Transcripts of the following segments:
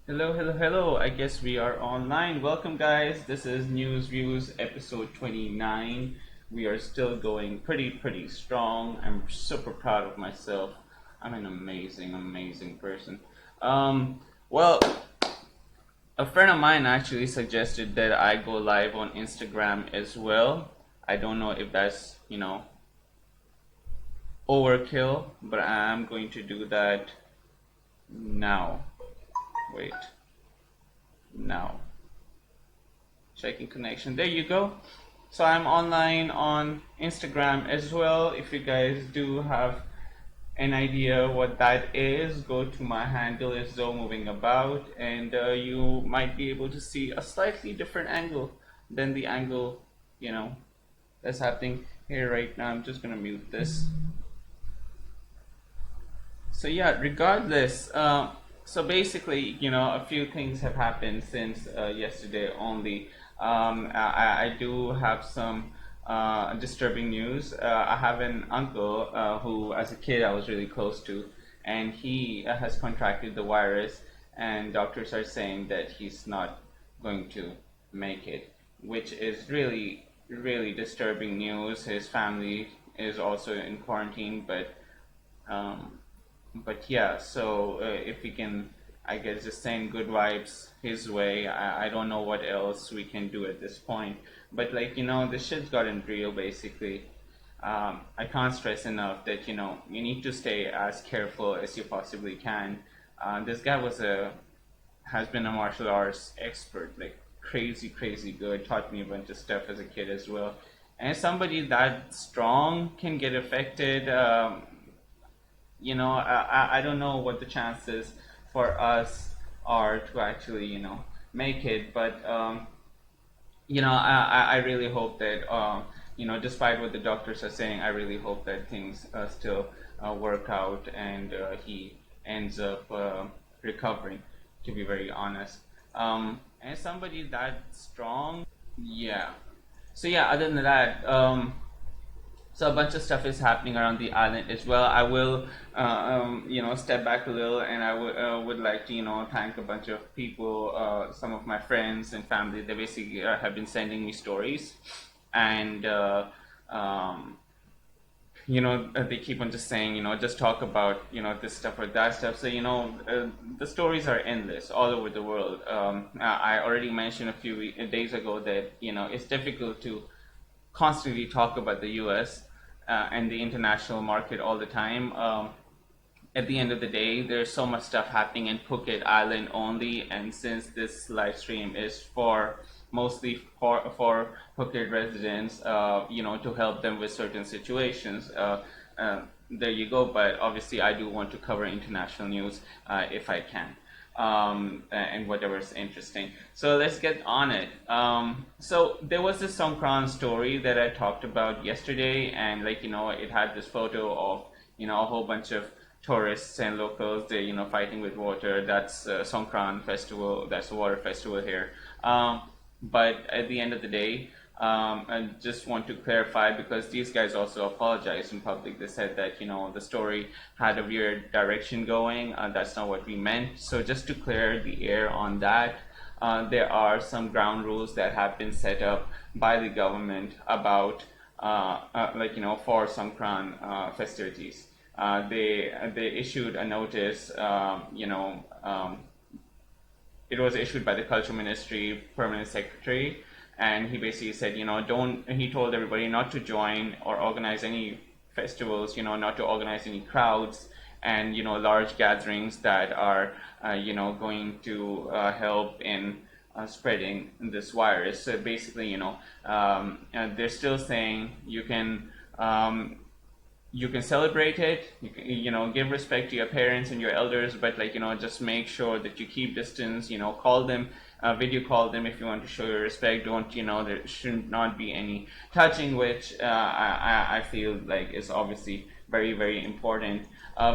Hello, hello, hello. I guess we are online. Welcome, guys. This is NewsViews episode 29. We are still going pretty strong. I'm super proud of myself. I'm an amazing person. Well, a friend of mine actually suggested that I go live on Instagram as well. I don't know if that's, overkill, but I'm going to do that now. Wait, now. Checking connection. There you go. So I'm online on Instagram as well. If you guys do have an idea what that is, go to my handle is Zoe Moving About, and you might be able to see a slightly different angle than the angle, you know, that's happening here right now. I'm just gonna mute this. So yeah, regardless, so basically, a few things have happened since yesterday only. I do have some disturbing news. I have an uncle who, as a kid, I was really close to, and he has contracted the virus, and doctors are saying that he's not going to make it, which is really disturbing news. His family is also in quarantine, um, but yeah, so if we can, I guess, just send good vibes his way. I don't know what else we can do at this point. But like, the shit's gotten real basically. I can't stress enough that, you need to stay as careful as you possibly can. This guy has been a martial arts expert, like crazy good, taught me a bunch of stuff as a kid as well. And somebody that strong can get affected. I don't know what the chances for us are to actually, make it, but I really hope that, despite what the doctors are saying, I really hope that things still work out and he ends up recovering, to be very honest. And somebody that strong, yeah. So yeah, other than that, so a bunch of stuff is happening around the island as well. I will, step back a little, and I would like to, thank a bunch of people, some of my friends and family. They basically have been sending me stories, and they keep on just saying, just talk about, this stuff or that stuff. So the stories are endless all over the world. I already mentioned a few days ago that it's difficult to constantly talk about the US and the international market all the time. At the end of the day, there's so much stuff happening in Phuket Island only, and since this live stream is mostly for Phuket residents, to help them with certain situations. There you go. But obviously, I do want to cover international news if I can, and whatever's interesting. So let's get on it. So there was this songkran story that I talked about yesterday, and it had this photo of a whole bunch of tourists and locals. They fighting with water. That's Songkran festival. That's a water festival here. But at the end of the day, I just want to clarify, because these guys also apologized in public. They said that the story had a weird direction going. That's not what we meant. So just to clear the air on that, there are some ground rules that have been set up by the government about for Songkran festivities. They issued a notice. It was issued by the Culture Ministry Permanent Secretary, and he basically said, don't. He told everybody not to join or organize any festivals, not to organize any crowds and large gatherings that are going to help in spreading this virus. So basically, they're still saying you can celebrate it, give respect to your parents and your elders, but just make sure that you keep distance. Call them, video call them if you want to show your respect. Don't, there should not be any touching, which I feel like is obviously very important.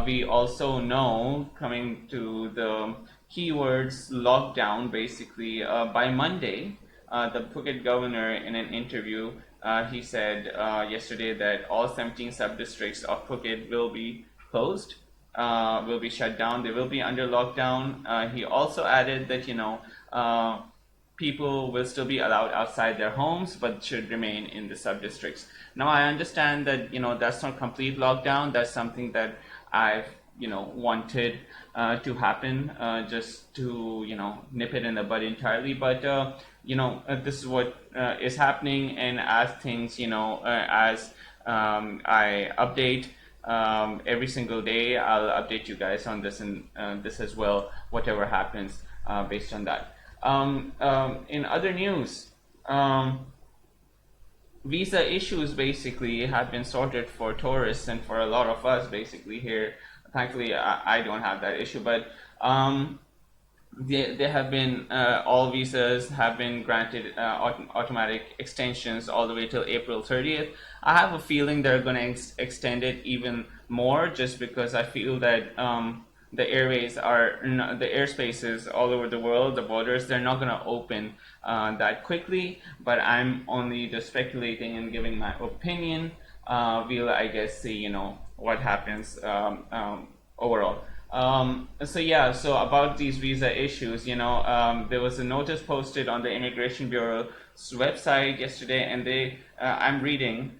We also know, coming to the keywords, lockdown, basically by Monday, the Phuket governor, in an interview, he said yesterday that all 17 sub-districts of Phuket will be closed. will be shut down. They will be under lockdown. He also added that people will still be allowed outside their homes, but should remain in the sub-districts. Now, I understand that that's not complete lockdown. That's something that I've wanted to happen, just to nip it in the bud entirely. But this is what is happening, and as things as I update every single day, I'll update you guys on this and this as well, whatever happens based on that. In other news, visa issues basically have been sorted for tourists and for a lot of us basically here. Thankfully, I don't have that issue, but they have been all visas have been granted automatic extensions all the way till April 30th. I have a feeling they're going to extend it even more, just because I feel that the airways are the airspaces all over the world, the borders, they're not going to open that quickly. But I'm only just speculating and giving my opinion. We'll, I guess, see what happens overall. So about these visa issues, there was a notice posted on the Immigration Bureau's website yesterday, and I'm reading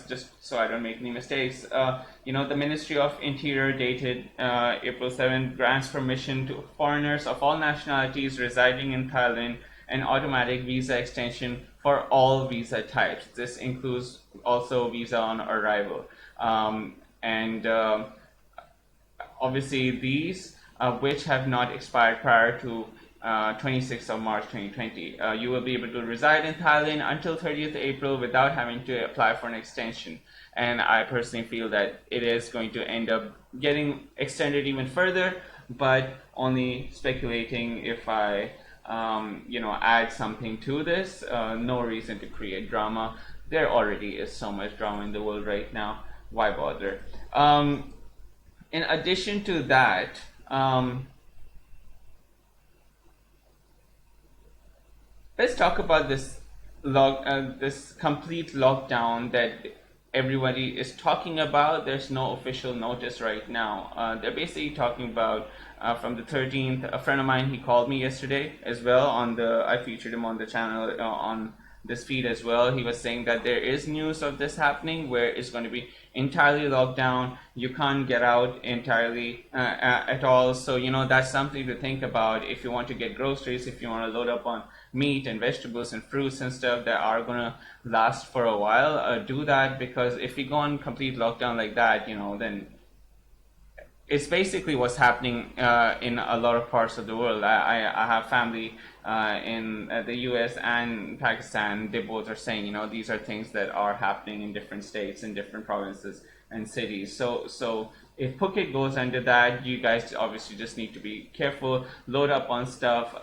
just so I don't make any mistakes. The Ministry of Interior, dated April 7th, grants permission to foreigners of all nationalities residing in Thailand an automatic visa extension for all visa types. This includes also visa on arrival, and obviously these which have not expired prior to 26th of March 2020. You will be able to reside in Thailand until 30th April without having to apply for an extension. And I personally feel that it is going to end up getting extended even further, but only speculating. If I add something to this, no reason to create drama. There already is so much drama in the world right now. Why bother? In addition to that, let's talk about this complete lockdown that everybody is talking about. There's no official notice right now. They're basically talking about from the 13th. A friend of mine, he called me yesterday as well. I featured him on the channel on this feed as well. He was saying that there is news of this happening, where it's going to be entirely locked down. You can't get out entirely at all. So that's something to think about if you want to get groceries, if you want to load up on meat and vegetables and fruits and stuff that are gonna last for a while. Do that, because if we go on complete lockdown like that, then it's basically what's happening in a lot of parts of the world. I have family in the US and Pakistan. They both are saying, these are things that are happening in different states, in different provinces and cities. So if Phuket goes under that, you guys obviously just need to be careful, load up on stuff.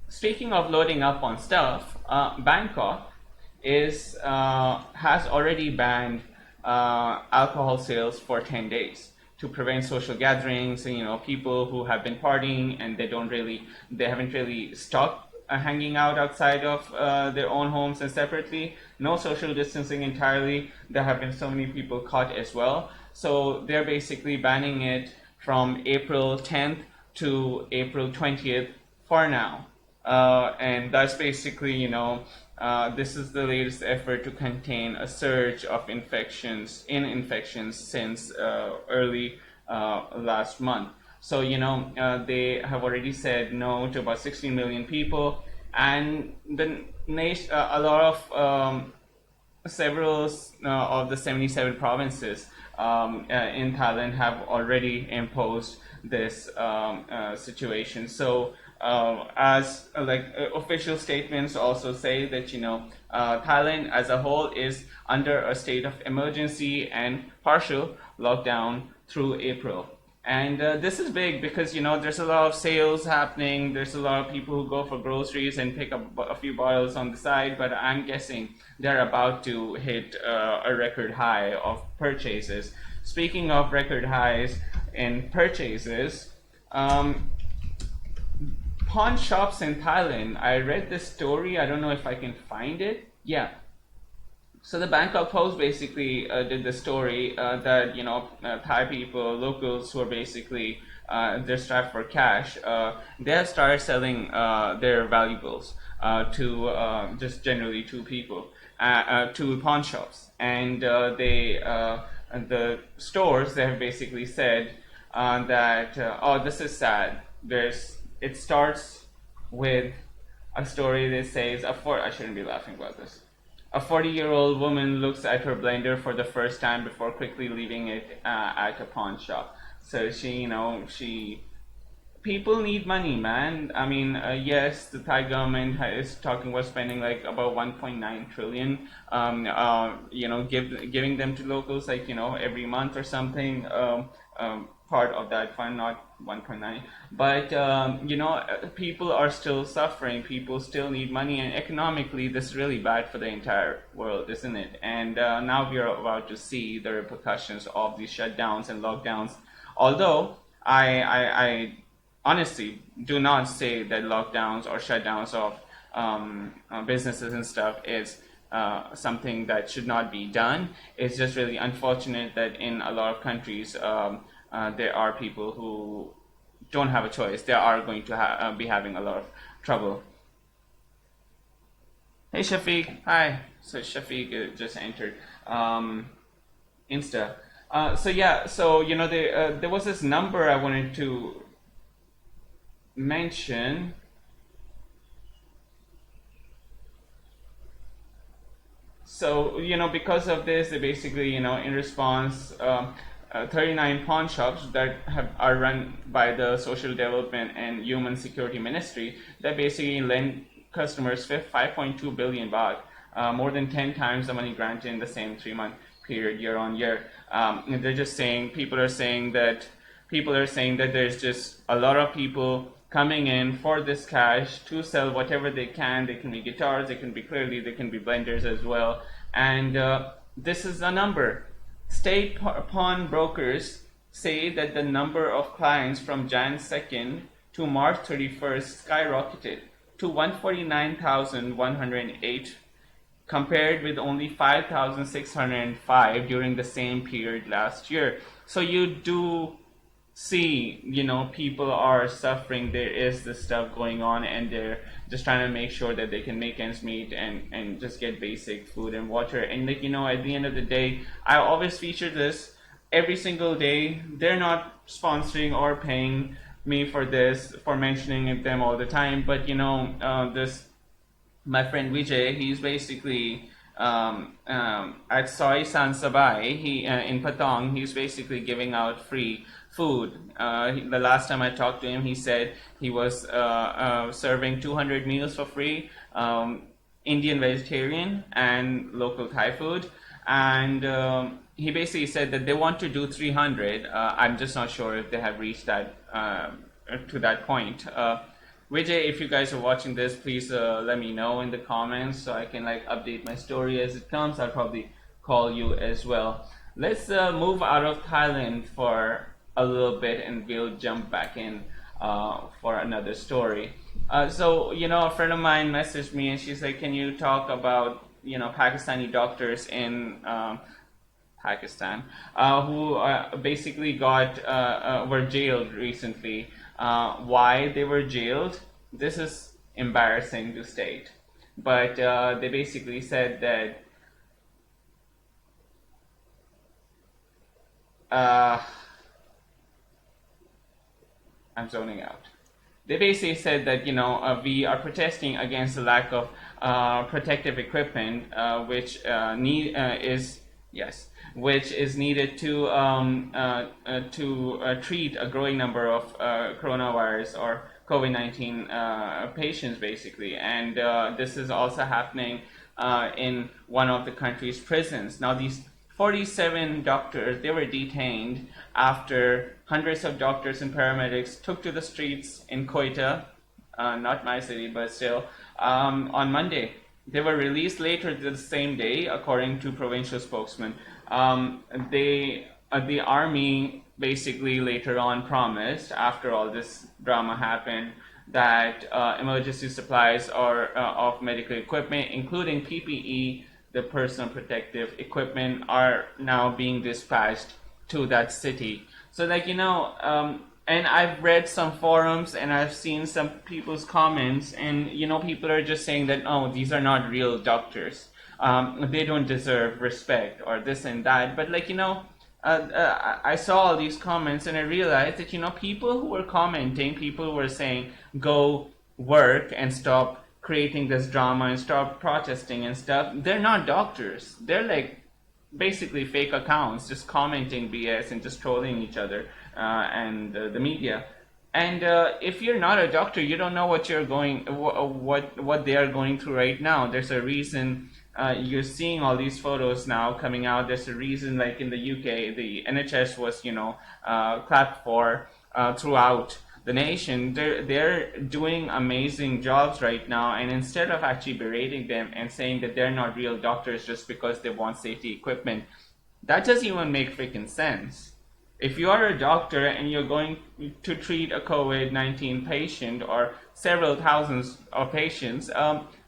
Speaking of loading up on stuff, Bangkok has already banned alcohol sales for 10 days to prevent social gatherings, and people who have been partying and they haven't really stopped hanging out outside of their own homes and separately. No social distancing entirely. There have been so many people caught as well. So they're basically banning it from April 10th to April 20th for now. And that's basically, this is the latest effort to contain a surge of infections since early last month. So, they have already said no to about 16 million people, and a lot of several of the 77 provinces in Thailand have already imposed this situation. So, as official statements also say that Thailand as a whole is under a state of emergency and partial lockdown through April. And this is big because there's a lot of sales happening. There's a lot of people who go for groceries and pick up a few bottles on the side, but I'm guessing they're about to hit a record high of purchases. Speaking of record highs in purchases, pawn shops in Thailand. I read this story. I don't know if I can find it. Yeah. So the Bangkok Post basically did the story that Thai people, locals who are basically they're strapped for cash. They have started selling their valuables to just generally to people, to pawn shops, and the stores they have basically said that oh, this is sad. It starts with a story that says I shouldn't be laughing about this. A 40-year-old woman looks at her blender for the first time before quickly leaving it at a pawn shop. So she people need money, man. I mean, yes, the Thai government is talking about spending like about 1.9 trillion, giving them to locals like every month or something. Part of that fund, not 1.9, but people are still suffering. People still need money, and economically, this is really bad for the entire world, isn't it? And now we are about to see the repercussions of these shutdowns and lockdowns. Although I honestly do not say that lockdowns or shutdowns of businesses and stuff is something that should not be done. It's just really unfortunate that in a lot of countries there are people who don't have a choice. They are going to be having a lot of trouble. Hey Shafiq, hi. So Shafiq just entered Insta. So yeah, so there was this number I wanted to mention. So because of this, they basically in response. 39 pawn shops that are run by the Social Development and Human Security Ministry that basically lend customers 5.2 billion baht, more than 10 times the money granted in the same 3-month period year on year. They're just saying people are saying that there's just a lot of people coming in for this cash to sell whatever they can. They can be guitars, they can be blenders as well, and this is the number. State pawnbrokers say that the number of clients from Jan 2nd to March 31st skyrocketed to 149,108 compared with only 5,605 during the same period last year. So you do see, people are suffering. There is this stuff going on, and they're just trying to make sure that they can make ends meet and just get basic food and water. And at the end of the day, I always feature this every single day. They're not sponsoring or paying me for this, for mentioning them all the time. But this my friend Vijay, he's basically at Soy San Sabai. He in Patong, he's basically giving out free food. The last time I talked to him, he said he was serving 200 meals for free, Indian vegetarian and local Thai food. And he basically said that they want to do 300. I'm just not sure if they have reached that to that point. Vijay, if you guys are watching this, please let me know in the comments so I can update my story as it comes. I'll probably call you as well. Let's move out of Thailand for a little bit, and we'll jump back in for another story. So a friend of mine messaged me, and she's like, "Can you talk about Pakistani doctors in Pakistan who basically were jailed recently? Why they were jailed? This is embarrassing to state, but they basically said that." I'm zoning out. They basically said that we are protesting against the lack of protective equipment, which is needed to treat a growing number of coronavirus or COVID-19 patients, basically, and this is also happening in one of the country's prisons. Now, these 47 doctors, they were detained after hundreds of doctors and paramedics took to the streets in Quetta, not my city, but still, on Monday. They were released later the same day, according to provincial spokesman. The army basically later on promised, after all this drama happened, that emergency supplies of medical equipment, including PPE, the personal protective equipment are now being dispatched to that city. So like, and I've read some forums and I've seen some people's comments, and people are just saying that, oh, these are not real doctors. They don't deserve respect or this and that. But like, I saw all these comments and I realized that, people who were commenting, people who were saying, go work and stop creating this drama and stop protesting and stuff, they're not doctors. They're like basically fake accounts just commenting BS and just trolling each other and the media. And if you're not a doctor, you don't know what what they are going through right now. There's a reason you're seeing all these photos now coming out. There's a reason, like in the UK, the NHS was clapped for throughout the nation. They're doing amazing jobs right now, and instead of actually berating them and saying that they're not real doctors just because they want safety equipment, that doesn't even make freaking sense. If you are a doctor and you're going to treat a COVID-19 patient or several thousands of patients,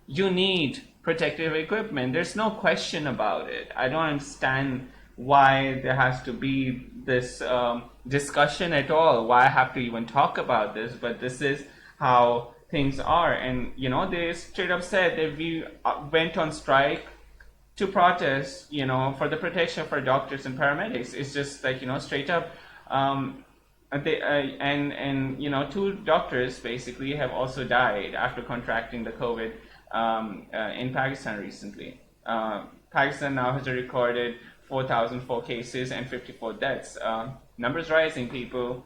you need protective equipment. There's no question about it. I don't understand why there has to be this discussion at all, why I have to even talk about this, but this is how things are. And they straight up said that we went on strike to protest, for the protection for doctors and paramedics. It's just like, straight up. Two doctors basically have also died after contracting the COVID in Pakistan recently. Pakistan now has recorded 4,004 cases and 54 deaths. Numbers rising, people.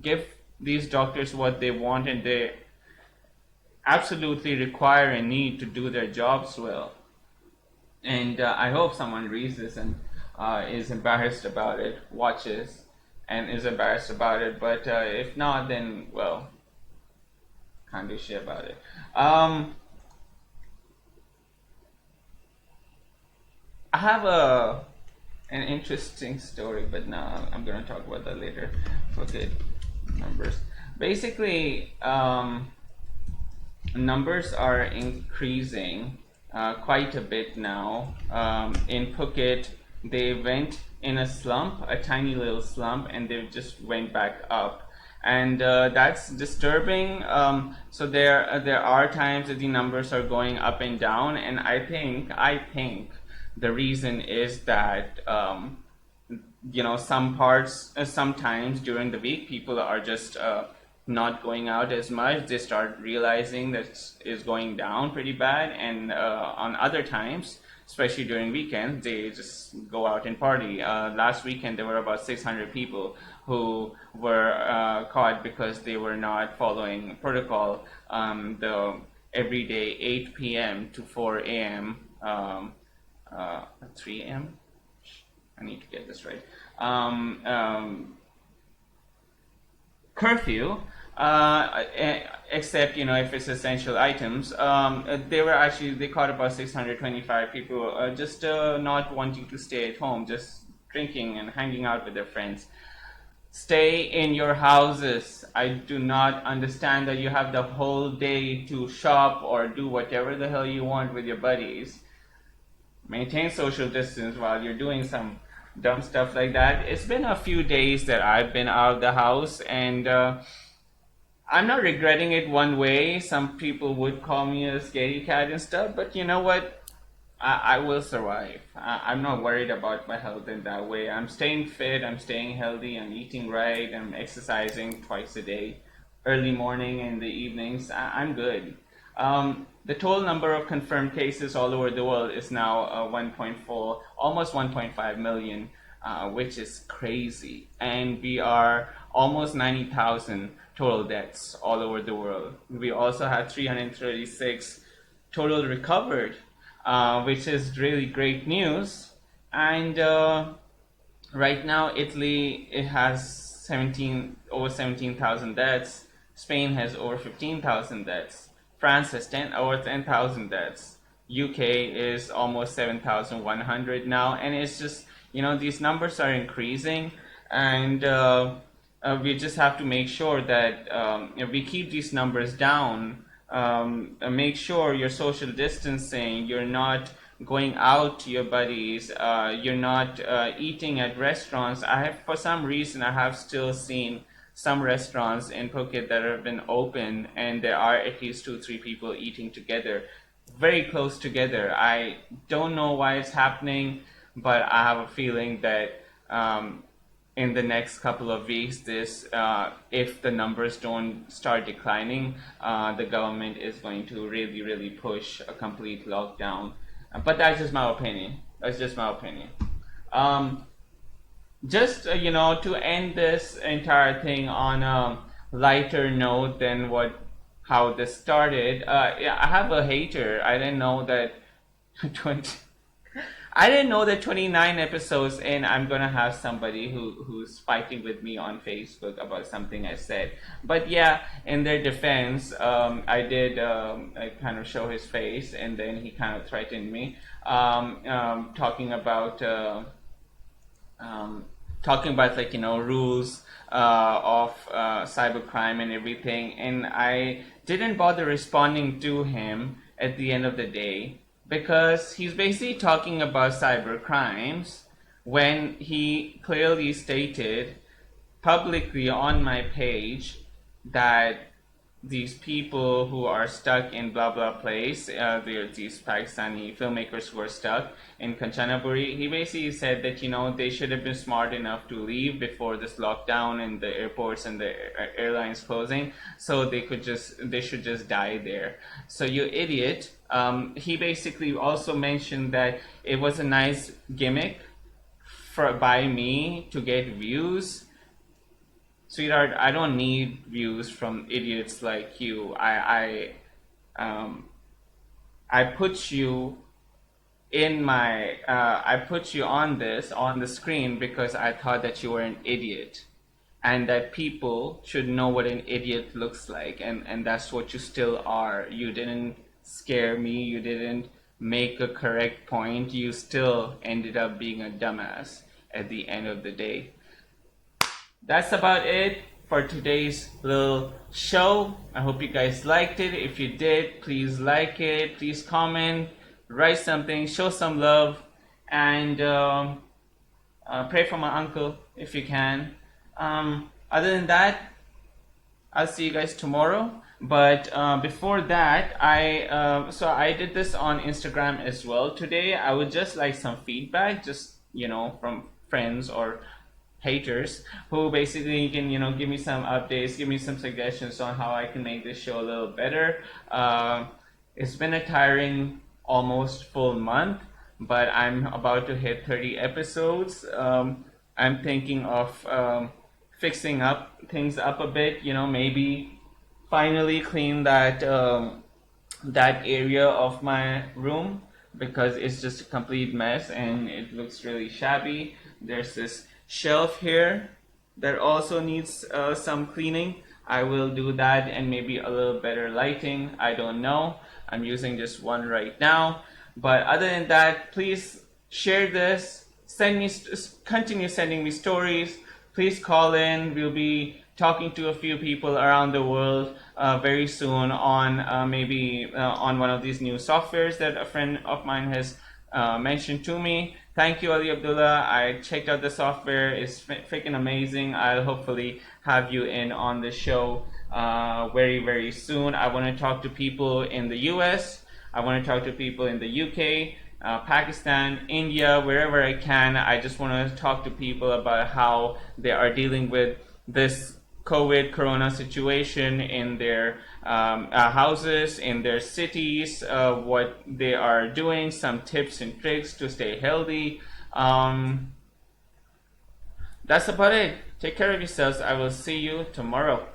Give these doctors what they want, and they absolutely require and need to do their jobs well. And I hope someone reads this and is embarrassed about it, watches and is embarrassed about it. But if not, then, well, can't do shit about it. I have an interesting story, but now I'm going to talk about that later. Forget numbers. Basically, numbers are increasing quite a bit now. In Phuket, they went in a slump, a tiny little slump, and they just went back up. And that's disturbing. So there are times that the numbers are going up and down, and I think the reason is that sometimes during the week people are just not going out as much. They start realizing that is going down pretty bad, and on other times, especially during weekends, they just go out and party. Last weekend there were about 600 people who were caught because they were not following protocol. The everyday 8 p.m. to 4 a.m. 3 a.m. I need to get this right. Curfew, except if it's essential items. They caught about 625 people just not wanting to stay at home, just drinking and hanging out with their friends. Stay in your houses. I do not understand that you have the whole day to shop or do whatever the hell you want with your buddies. Maintain social distance while you're doing some dumb stuff like that. It's been a few days that I've been out of the house, and I'm not regretting it one way. Some people would call me a scaredy cat and stuff, but you know what? I will survive. I'm not worried about my health in that way. I'm staying fit, I'm staying healthy, I'm eating right, I'm exercising twice a day, early morning and the evenings. I'm good. The total number of confirmed cases all over the world is now 1.4, almost 1.5 million, which is crazy. And we are almost 90,000 total deaths all over the world. We also have 336 total recovered, which is really great news. And right now, Italy, it has over 17,000 deaths. Spain has over 15,000 deaths. France has over 10,000 deaths. UK is almost 7,100 now, and it's just, these numbers are increasing, and we just have to make sure that if we keep these numbers down, make sure you're social distancing, you're not going out to your buddies. You're not eating at restaurants. For some reason, I have still seen some restaurants in Phuket that have been open, and there are at least 2, 3 people eating together, very close together. I don't know why it's happening, but I have a feeling that in the next couple of weeks, if the numbers don't start declining, the government is going to really, really push a complete lockdown. But that's just my opinion. That's just my opinion. Um, just to end this entire thing on a lighter note than how this started. Yeah, I have a hater. I didn't know that 20, I didn't know that 29 episodes in, I'm gonna have somebody who's fighting with me on Facebook about something I said. But yeah, in their defense, I did kind of show his face, and then he kind of threatened me, talking about. Talking about rules of cybercrime and everything, and I didn't bother responding to him at the end of the day, because he's basically talking about cyber crimes when he clearly stated publicly on my page that these people who are stuck in blah blah place, there's these Pakistani filmmakers who are stuck in Kanchanaburi. He basically said that they should have been smart enough to leave before this lockdown and the airports and the airlines closing, so they should just die there. So you idiot. He basically also mentioned that it was a nice gimmick by me to get views. Sweetheart, I don't need views from idiots like you. I put you I put you on the screen because I thought that you were an idiot, and that people should know what an idiot looks like, and that's what you still are. You didn't scare me. You didn't make a correct point. You still ended up being a dumbass at the end of the day. That's about it for today's little show. I hope you guys liked it. If you did, please like it. Please comment, write something, show some love, and pray for my uncle if you can. Other than that, I'll see you guys tomorrow. But before that, I did this on Instagram as well today. I would just like some feedback, just from friends or haters who basically can give me some updates, give me some suggestions on how I can make this show a little better. It's been a tiring almost full month, but I'm about to hit 30 episodes. I'm thinking of fixing things up a bit, maybe finally clean that area of my room, because it's just a complete mess and it looks really shabby. There's this shelf here that also needs some cleaning. I will do that, and maybe a little better lighting. I don't know. I'm using just one right now. But other than that, please share this. Continue sending me stories. Please call in. We'll be talking to a few people around the world very soon on maybe on one of these new softwares that a friend of mine has mentioned to me. Thank you, Ali Abdullah. I checked out the software. It's freaking amazing. I'll hopefully have you in on the show very, very soon. I want to talk to people in the US. I want to talk to people in the UK, Pakistan, India, wherever I can. I just want to talk to people about how they are dealing with this corona situation in their houses, in their cities, what they are doing, some tips and tricks to stay healthy. That's about it. Take care of yourselves. I will see you tomorrow.